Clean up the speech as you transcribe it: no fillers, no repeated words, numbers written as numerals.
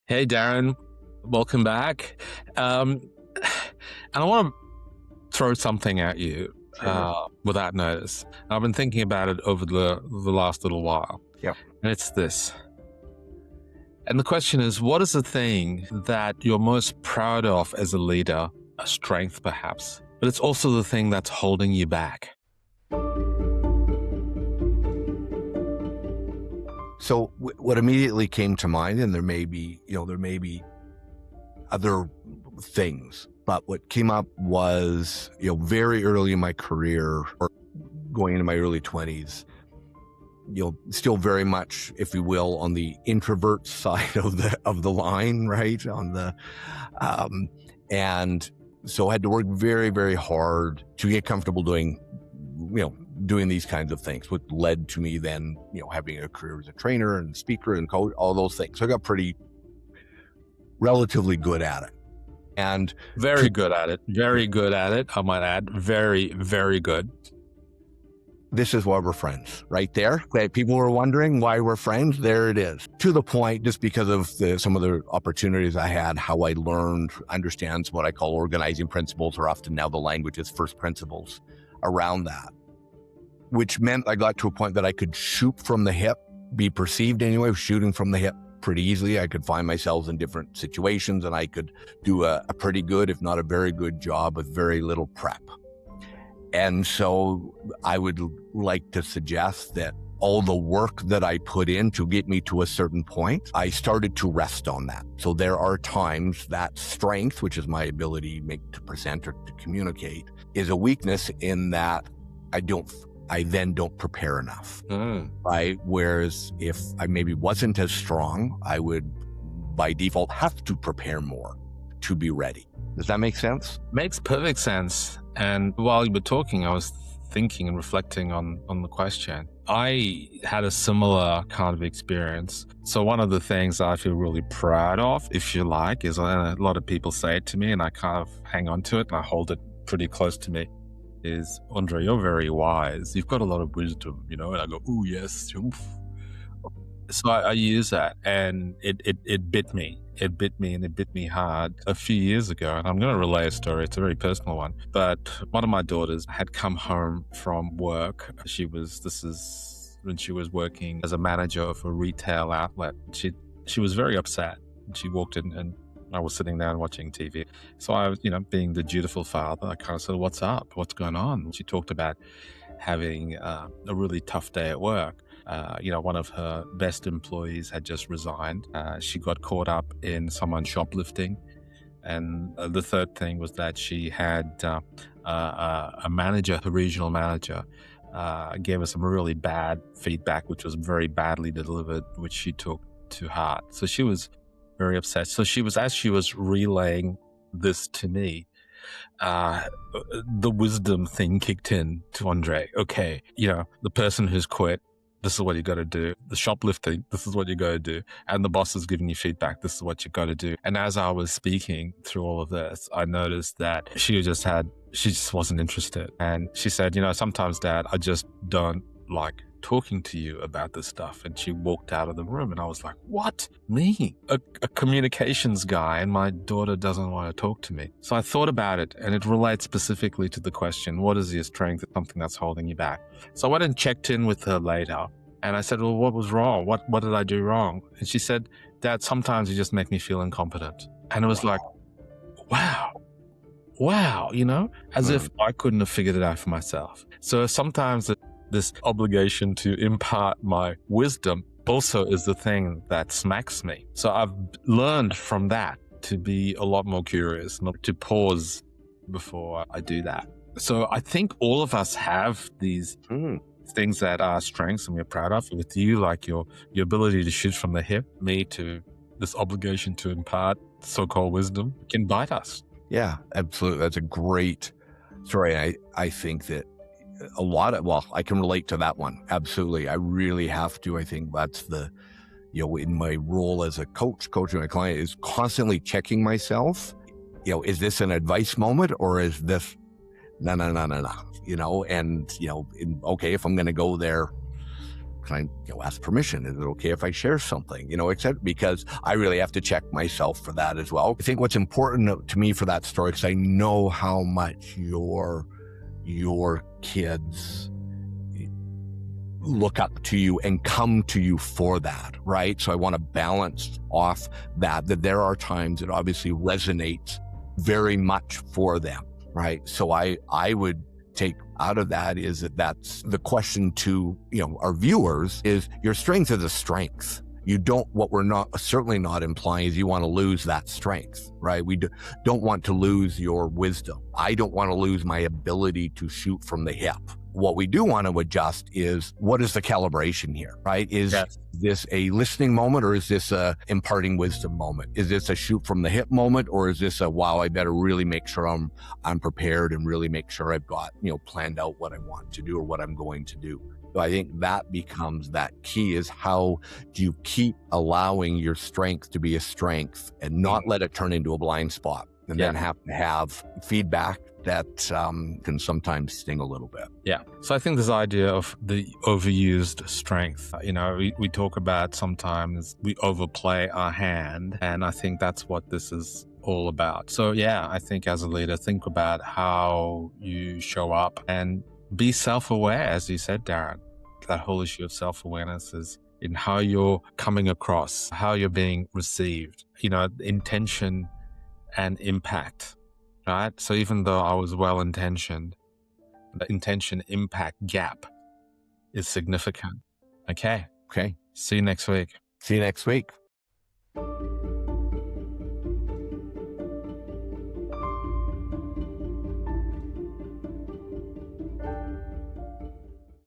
Hey, Darren, welcome back. And I want to throw something at you Sure. without notice. I've been thinking about it over the last little while, Yep. and it's this. And the question is, what is the thing that you're most proud of as a leader? A strength, perhaps, but it's also the thing that's holding you back. So what immediately came to mind, and there may be other things, but what came up was, very early in my career or going into my early 20s, still very much, if you will, on the introvert side of the line, right? And so I had to work very, very hard to get comfortable doing these kinds of things, which led to me then, having a career as a trainer and speaker and coach, all those things. So I got pretty relatively good at it. And Very good at it. Very good at it. I might add, very, very good. this is why we're friends, right there. Okay, people were wondering why we're friends. There it is. To the point, just because of some of the opportunities I had, how I learned, understands what I call organizing principles, or often now the language is first principles around that, which meant I got to a point that I could shoot from the hip, be perceived anyway, shooting from the hip pretty easily. I could find myself in different situations and I could do a pretty good, if not a very good job with very little prep. And so I would like to suggest that all the work that I put in to get me to a certain point, I started to rest on that. So there are times that strength, which is my ability to present or to communicate, is a weakness in that I then don't prepare enough, right? Whereas if I maybe wasn't as strong, I would by default have to prepare more to be ready. Does that make sense? Makes perfect sense. And while you were talking, I was thinking and reflecting on the question. I had a similar kind of experience. So one of the things I feel really proud of, if you like, is a lot of people say it to me and I kind of hang on to it and I hold it pretty close to me, is, Andre, you're very wise. You've got a lot of wisdom, and I go, oh, yes. Oof. So I use that and it bit me. It bit me and it bit me hard a few years ago. And I'm going to relay a story. It's a very personal one. But one of my daughters had come home from work. This is when she was working as a manager of a retail outlet. She was very upset. She walked in and I was sitting there and watching TV. So I was, being the dutiful father, I kind of said, what's up? What's going on? She talked about having a really tough day at work. One of her best employees had just resigned. She got caught up in someone shoplifting. And the third thing was that she had a manager, her regional manager, gave her some really bad feedback, which was very badly delivered, which she took to heart. So she was very upset. So as she was relaying this to me, the wisdom thing kicked in to Andre. Okay, the person who's quit, this is what you got to do. The shoplifting, this is what you got to do. And the boss is giving you feedback, this is what you got to do. And as I was speaking through all of this, I noticed that she just wasn't interested. And she said, sometimes, Dad, I just don't like talking to you about this stuff. And she walked out of the room and I was like, what? Me? A communications guy, and my daughter doesn't want to talk to me. So I thought about it, and it relates specifically to the question, what is your strength? It's something that's holding you back. So I went and checked in with her later and I said, well, what was wrong? What did I do wrong? And she said, Dad, sometimes you just make me feel incompetent. And it was like, wow, as if I couldn't have figured it out for myself. So sometimes this obligation to impart my wisdom also is the thing that smacks me. So I've learned from that to be a lot more curious, not to pause before I do that. So I think all of us have these things that are strengths and we're proud of. With you, like your ability to shoot from the hip, me to this obligation to impart so-called wisdom, can bite us. Yeah, absolutely. That's a great story. I think that I can relate to that one. Absolutely. I really have to. I think that's in my role as a coaching my client, is constantly checking myself. Is this an advice moment or is this, no. Okay, if I'm going to go there, can I ask permission? Is it okay if I share something? Except because I really have to check myself for that as well. I think what's important to me for that story, because I know how much your kids look up to you and come to you for that, right? So I want to balance off that there are times it obviously resonates very much for them, right? So I would take out of that is that's the question to, our viewers is your strength is a strength. What we're certainly not implying is you want to lose that strength, right? We don't want to lose your wisdom. I don't want to lose my ability to shoot from the hip. What we do want to adjust is what is the calibration here, right? Is this a listening moment, or is this a imparting wisdom moment? Is this a shoot from the hip moment, or is this a, wow, I better really make sure I'm prepared and really make sure I've got, planned out what I want to do or what I'm going to do? So I think that becomes that key is how do you keep allowing your strength to be a strength and not let it turn into a blind spot and then have to have feedback that can sometimes sting a little bit. Yeah. So I think this idea of the overused strength, we talk about sometimes we overplay our hand, and I think that's what this is all about. So yeah, I think as a leader, think about how you show up and be self-aware, as you said, Darren. That whole issue of self-awareness is in how you're coming across, how you're being received, intention and impact, right? So even though I was well-intentioned, the intention-impact gap is significant. Okay. Okay. See you next week. See you next week.